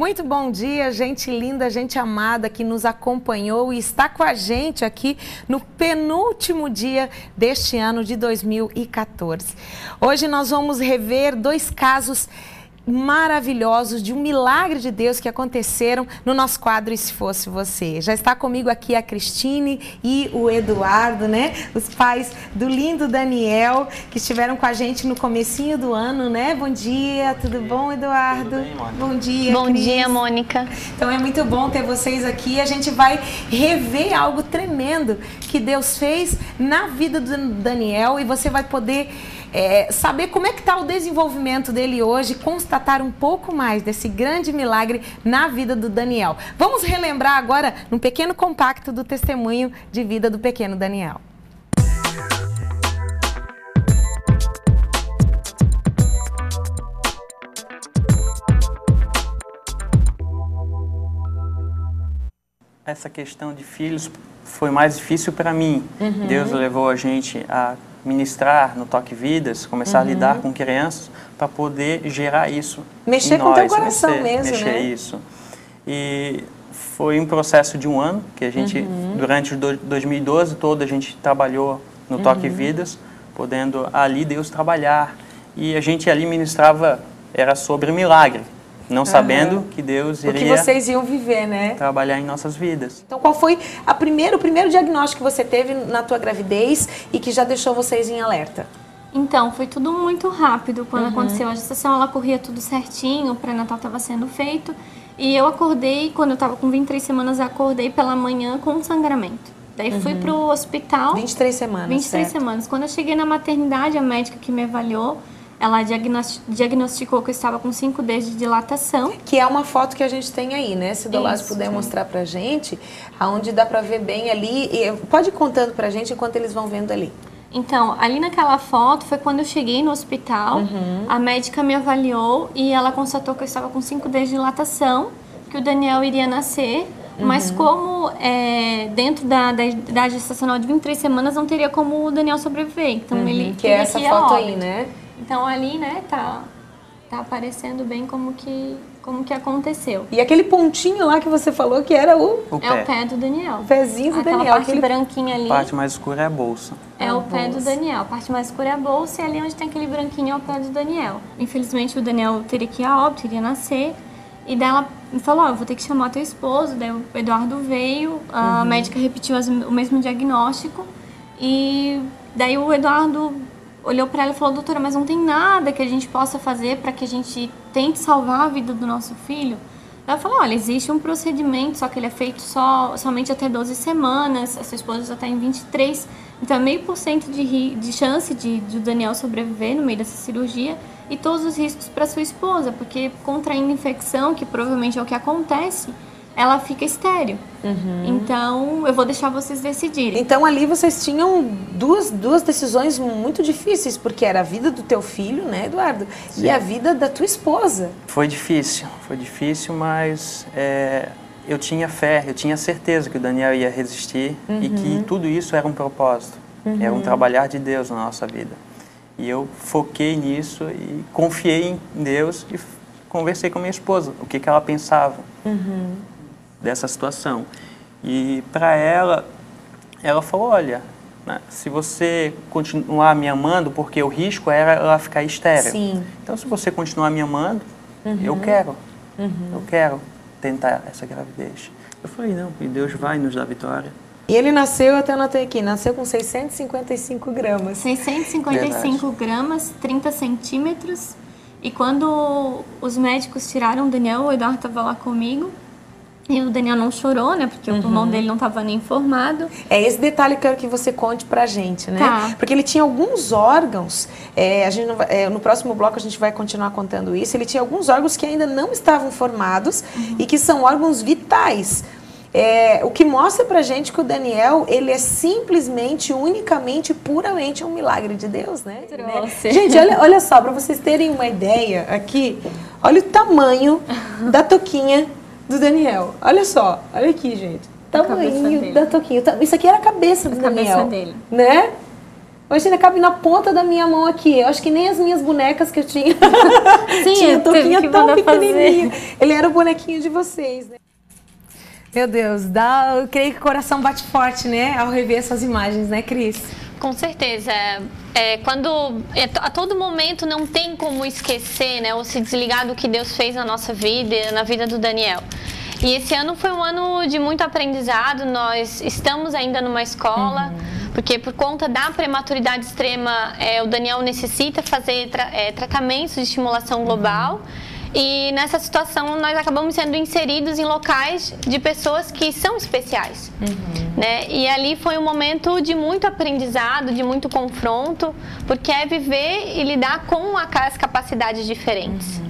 Muito bom dia, gente linda, gente amada que nos acompanhou e está com a gente aqui no penúltimo dia deste ano de 2014. Hoje nós vamos rever dois casos maravilhosos de um milagre de Deus que aconteceram no nosso quadro E Se Fosse Você. Já está comigo aqui a Cristine e o Eduardo, né? Os pais do lindo Daniel, que estiveram com a gente no comecinho do ano, né? Bom dia, tudo bom, Eduardo? Tudo bem, Mônica? Bom dia, Bom Cris. dia, Mônica. Então é muito bom ter vocês aqui. A gente vai rever algo tremendo que Deus fez na vida do Daniel e você vai poder saber como é que está o desenvolvimento dele hoje, constatar um pouco mais desse grande milagre na vida do Daniel. Vamos relembrar agora um pequeno compacto do testemunho de vida do pequeno Daniel. Essa questão de filhos foi mais difícil para mim. Deus levou a gente a ministrar no Toque Vidas, começar a lidar com crianças para poder gerar isso. Mexer com o teu coração mesmo, mexer né? isso. E foi um processo de um ano que a gente, durante 2012 todo, a gente trabalhou no Toque Vidas, podendo ali Deus trabalhar. E a gente ali ministrava, era sobre milagre, não sabendo que Deus iria... O que vocês iam viver, né? Trabalhar em nossas vidas. Então, qual foi o primeiro diagnóstico que você teve na tua gravidez e que já deixou vocês em alerta? Então, foi tudo muito rápido quando aconteceu a gestação. Ela corria tudo certinho, o pré-natal estava sendo feito. E eu acordei, quando eu estava com 23 semanas, eu acordei pela manhã com sangramento. Daí fui pro hospital. 23 semanas, 23 certo. semanas. Quando eu cheguei na maternidade, a médica que me avaliou, ela diagnosticou que eu estava com 5 Ds de dilatação. Que é uma foto que a gente tem aí, né? Se o Dolores puder mostrar pra gente, aonde dá pra ver bem ali. E pode ir contando pra gente enquanto eles vão vendo ali. Então, ali naquela foto foi quando eu cheguei no hospital, a médica me avaliou e ela constatou que eu estava com 5 Ds de dilatação, que o Daniel iria nascer, mas como dentro da gestacional de 23 semanas não teria como o Daniel sobreviver. Então ele Que é essa foto aí, né? Então ali, né, tá aparecendo bem como que aconteceu. E aquele pontinho lá que você falou que era o pé do Daniel. O pezinho do Aquela Daniel. parte branquinha ali. A parte mais escura é a bolsa. É o pé do Daniel. A parte mais escura é a bolsa e ali onde tem aquele branquinho é o pé do Daniel. Infelizmente o Daniel teria que ir a óbito, iria nascer. E daí ela me falou, eu vou ter que chamar teu esposo. Daí o Eduardo veio, a médica repetiu o mesmo diagnóstico. E daí o Eduardo olhou para ela e falou, doutora, mas não tem nada que a gente possa fazer para que a gente tente salvar a vida do nosso filho? Ela falou, olha, existe um procedimento, só que ele é feito somente até 12 semanas, a sua esposa já está em 23, então é 0,5% de chance de o Daniel sobreviver no meio dessa cirurgia e todos os riscos para sua esposa, porque contraindo infecção, que provavelmente é o que acontece, ela fica estéril. Então, eu vou deixar vocês decidirem. Então, ali vocês tinham duas decisões muito difíceis, porque era a vida do teu filho, né, Eduardo? Sim. E a vida da tua esposa. Foi difícil, mas eu tinha fé, eu tinha certeza que o Daniel ia resistir e que tudo isso era um propósito, era um trabalhar de Deus na nossa vida. E eu foquei nisso e confiei em Deus e conversei com minha esposa, o que ela pensava dessa situação. E para ela falou, olha, né, se você continuar me amando, porque o risco era ela ficar estéril. Sim. Então, se você continuar me amando, eu quero tentar essa gravidez. Eu falei, não, e Deus vai nos dar vitória. E ele nasceu, eu até anotei aqui, nasceu com 655 gramas. 655 gramas, 30 centímetros. E quando os médicos tiraram o Daniel, o Eduardo estava lá comigo. E o Daniel não chorou, né? Porque o pulmão dele não estava nem formado. É esse detalhe que eu quero que você conte pra gente, né? Tá. Porque ele tinha alguns órgãos, a gente não vai, no próximo bloco a gente vai continuar contando isso, ele tinha alguns órgãos que ainda não estavam formados e que são órgãos vitais. O que mostra pra gente que o Daniel, ele é simplesmente, unicamente, puramente um milagre de Deus, né? Gente, olha só, pra vocês terem uma ideia aqui, olha o tamanho da toquinha do Daniel. Olha só, olha aqui, gente. Tamanho da toquinha. Isso aqui era a cabeça do Daniel. Cabeça dele. Né? Hoje ele cabe na ponta da minha mão aqui. Eu acho que nem as minhas bonecas que eu tinha. Sim, tinha touquinha tão pequenininha. fazer. Ele era o bonequinho de vocês, né? Meu Deus, eu creio que o coração bate forte, né? Ao rever essas imagens, né, Cris? Com certeza. A todo momento não tem como esquecer, né, ou se desligar do que Deus fez na nossa vida e na vida do Daniel. E esse ano foi um ano de muito aprendizado. Nós estamos ainda numa escola, porque por conta da prematuridade extrema, o Daniel necessita fazer tratamentos de estimulação global. E nessa situação nós acabamos sendo inseridos em locais de pessoas que são especiais, né? E ali foi um momento de muito aprendizado, de muito confronto, porque é viver e lidar com as capacidades diferentes,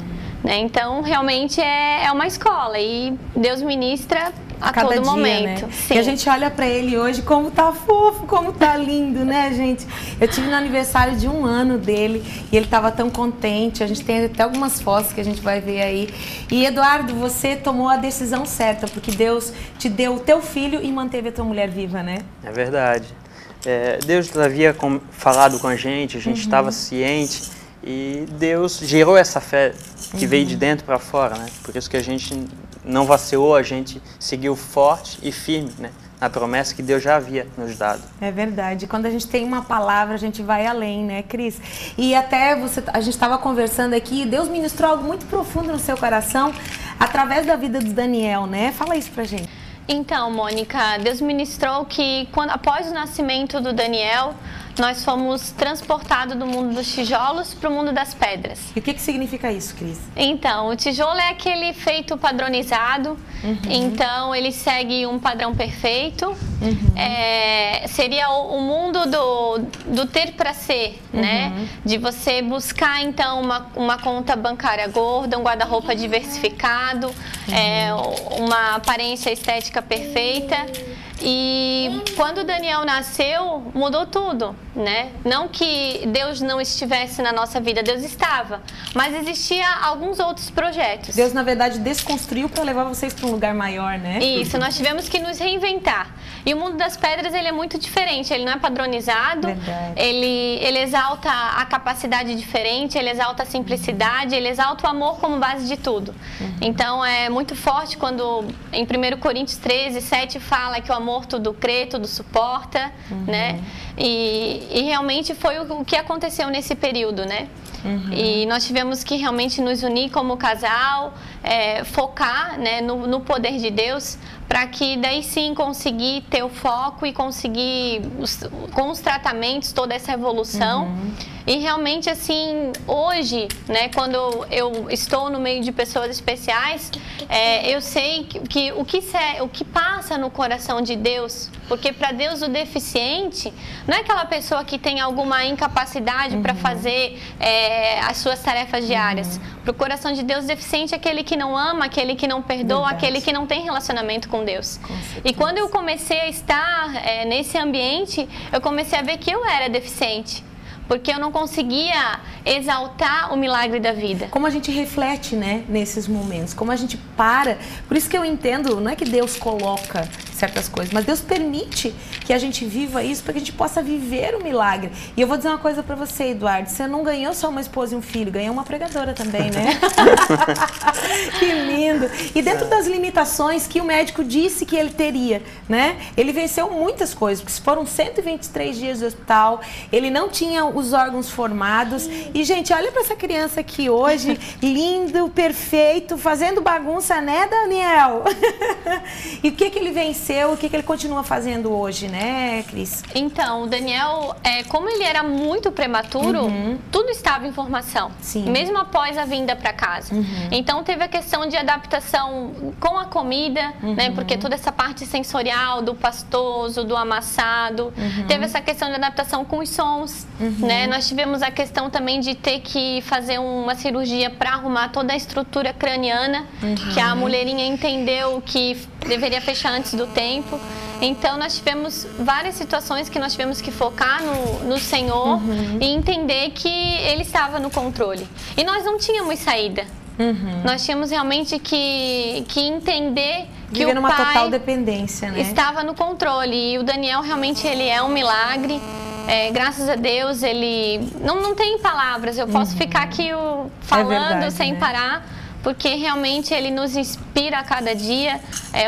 né? Então realmente é uma escola e Deus ministra a cada todo dia, momento. Né? Sim. E a gente olha pra ele hoje, como tá fofo, como tá lindo, né, gente? Eu tive no aniversário de 1 ano dele e ele tava tão contente. A gente tem até algumas fotos que a gente vai ver aí. E Eduardo, você tomou a decisão certa, porque Deus te deu o teu filho e manteve a tua mulher viva, né? É verdade. Deus havia falado com a gente estava ciente e Deus gerou essa fé que veio de dentro para fora, né? Por isso que a gente não vacilou, a gente seguiu forte e firme, né, na promessa que Deus já havia nos dado. É verdade. Quando a gente tem uma palavra, a gente vai além, né, Cris? E até a gente estava conversando aqui, Deus ministrou algo muito profundo no seu coração através da vida do Daniel, né? Fala isso pra gente. Então, Mônica, Deus ministrou que após o nascimento do Daniel, nós fomos transportados do mundo dos tijolos para o mundo das pedras. E o que significa isso, Cris? Então, o tijolo é aquele feito padronizado, então ele segue um padrão perfeito. Seria o mundo do ter para ser, né? De você buscar, então, uma conta bancária gorda, um guarda-roupa diversificado, uma aparência estética perfeita. E quando Daniel nasceu, mudou tudo, né? Não que Deus não estivesse na nossa vida, Deus estava, mas existia alguns outros projetos. Deus, na verdade, desconstruiu para levar vocês para um lugar maior, né? Isso, nós tivemos que nos reinventar. E o mundo das pedras, ele é muito diferente, ele não é padronizado, ele exalta a capacidade diferente, ele exalta a simplicidade, ele exalta o amor como base de tudo. Então, é muito forte quando em 1 Coríntios 13, 7 fala que o amor tudo crê, tudo suporta, né? E realmente foi o que aconteceu nesse período, né? E nós tivemos que realmente nos unir como casal, focar, né, no poder de Deus, para que daí sim conseguir ter o foco e conseguir, com os tratamentos, toda essa evolução. E realmente, assim, hoje, né, quando eu estou no meio de pessoas especiais, eu sei que o que passa no coração de Deus, porque para Deus o deficiente não é aquela pessoa que tem alguma incapacidade para fazer as suas tarefas diárias. Para o coração de Deus, o deficiente é aquele que não ama, aquele que não perdoa, aquele que não tem relacionamento com Deus. E quando eu comecei a estar nesse ambiente, eu comecei a ver que eu era deficiente, porque eu não conseguia exaltar o milagre da vida. Como a gente reflete, né, nesses momentos, como a gente para. Por isso que eu entendo, não é que Deus coloca certas coisas, mas Deus permite que a gente viva isso para que a gente possa viver o milagre. E eu vou dizer uma coisa para você, Eduardo, você não ganhou só uma esposa e um filho, ganhou uma pregadora também, né? Que lindo! E dentro das limitações que o médico disse que ele teria, né? Ele venceu muitas coisas, porque foram 123 dias de hospital, ele não tinha os órgãos formados. E, gente, olha para essa criança aqui hoje, lindo, perfeito, fazendo bagunça, né, Daniel? E o que ele venceu, o que ele continua fazendo hoje, né, Cris? Então, o Daniel, como ele era muito prematuro, tudo estava em formação, mesmo após a vinda para casa. Então, teve a questão de adaptação com a comida, né, porque toda essa parte sensorial do pastoso, do amassado, teve essa questão de adaptação com os sons, né? Nós tivemos a questão também de ter que fazer uma cirurgia para arrumar toda a estrutura craniana, que a mulherinha entendeu que deveria fechar antes do tempo. Então, nós tivemos várias situações que nós tivemos que focar no Senhor e entender que Ele estava no controle. E nós não tínhamos saída. Nós tínhamos realmente que entender que viver o numa Pai total dependência, né? Estava no controle. E o Daniel realmente ele é um milagre. Graças a Deus, ele não tem palavras. Eu posso ficar aqui falando sem parar, porque realmente ele nos inspira a cada dia.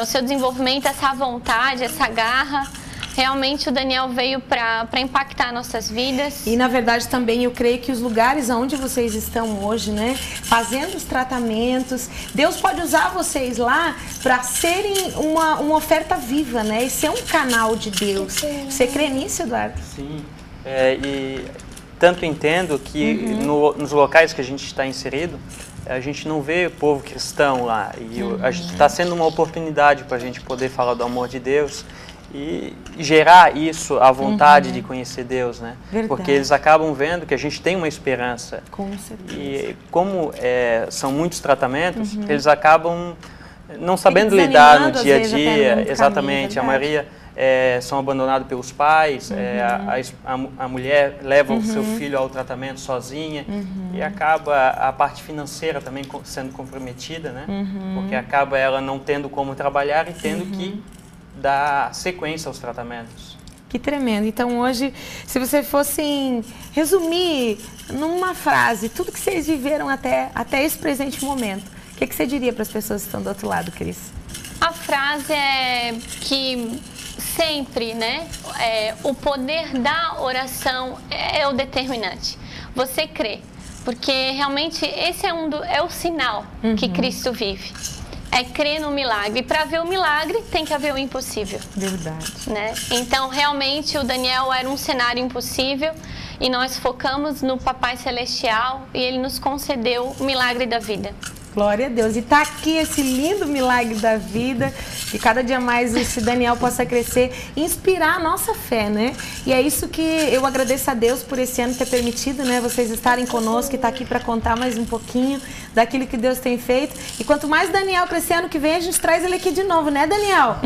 O seu desenvolvimento, essa vontade, essa garra. Realmente o Daniel veio para impactar nossas vidas. E na verdade também eu creio que os lugares onde vocês estão hoje, né, fazendo os tratamentos, Deus pode usar vocês lá para serem uma oferta viva, né, e ser um canal de Deus. Você crê nisso, Eduardo? Sim, e tanto entendo que nos locais que a gente está inserido, a gente não vê povo cristão lá, e está sendo uma oportunidade para a gente poder falar do amor de Deus e gerar isso, a vontade de conhecer Deus, né? Verdade. Porque eles acabam vendo que a gente tem uma esperança. Com certeza. E como são muitos tratamentos, eles acabam não sabendo lidar no dia a dia. Exatamente, caminho, a maioria são abandonados pelos pais, a mulher leva o seu filho ao tratamento sozinha e acaba a parte financeira também sendo comprometida, né? Porque acaba ela não tendo como trabalhar e tendo que dar sequência aos tratamentos. Que tremendo. Então hoje, se você fosse resumir numa frase tudo que vocês viveram até esse presente momento, o que você diria para as pessoas que estão do outro lado, Cris? A frase é que sempre, né, o poder da oração é o determinante. Você crê, porque realmente esse é o sinal que Cristo vive. É crer no milagre. E para ver o milagre, tem que haver o impossível. Verdade. Né? Então, realmente, o Daniel era um cenário impossível e nós focamos no Papai Celestial e ele nos concedeu o milagre da vida. Glória a Deus. E tá aqui esse lindo milagre da vida, que cada dia mais esse Daniel possa crescer e inspirar a nossa fé, né? E é isso que eu agradeço a Deus por esse ano ter permitido, né? Vocês estarem conosco e tá aqui para contar mais um pouquinho daquilo que Deus tem feito. E quanto mais Daniel crescer ano que vem, a gente traz ele aqui de novo, né, Daniel?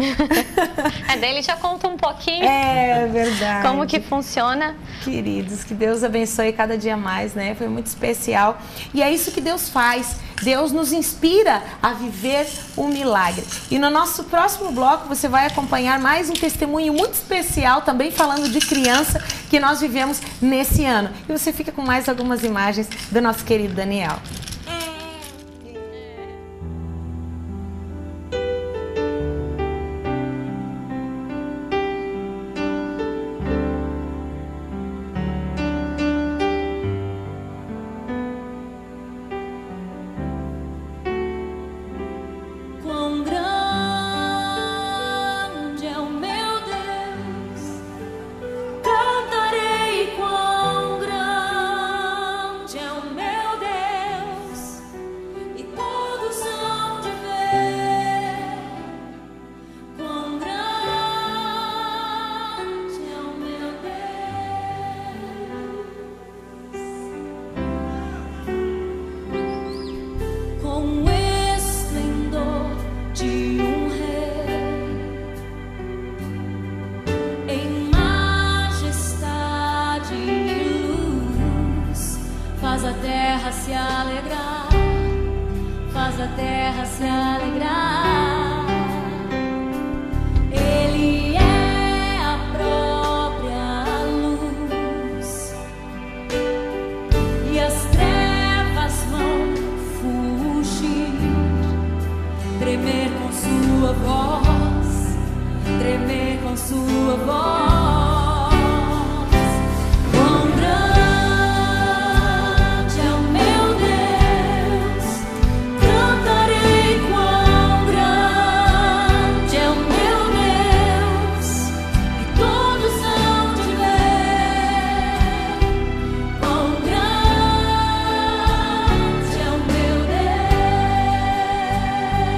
Daí ele já conta um pouquinho. É verdade. Como que funciona. Queridos, que Deus abençoe cada dia mais, né? Foi muito especial. E é isso que Deus faz. Deus nos inspira a viver o milagre. E no nosso próximo bloco você vai acompanhar mais um testemunho muito especial, também falando de criança, que nós vivemos nesse ano. E você fica com mais algumas imagens do nosso querido Daniel. Faz a terra se alegrar, faz a terra se alegrar. Ele é a própria luz e as trevas vão fugir, tremer com sua voz, tremer com sua voz.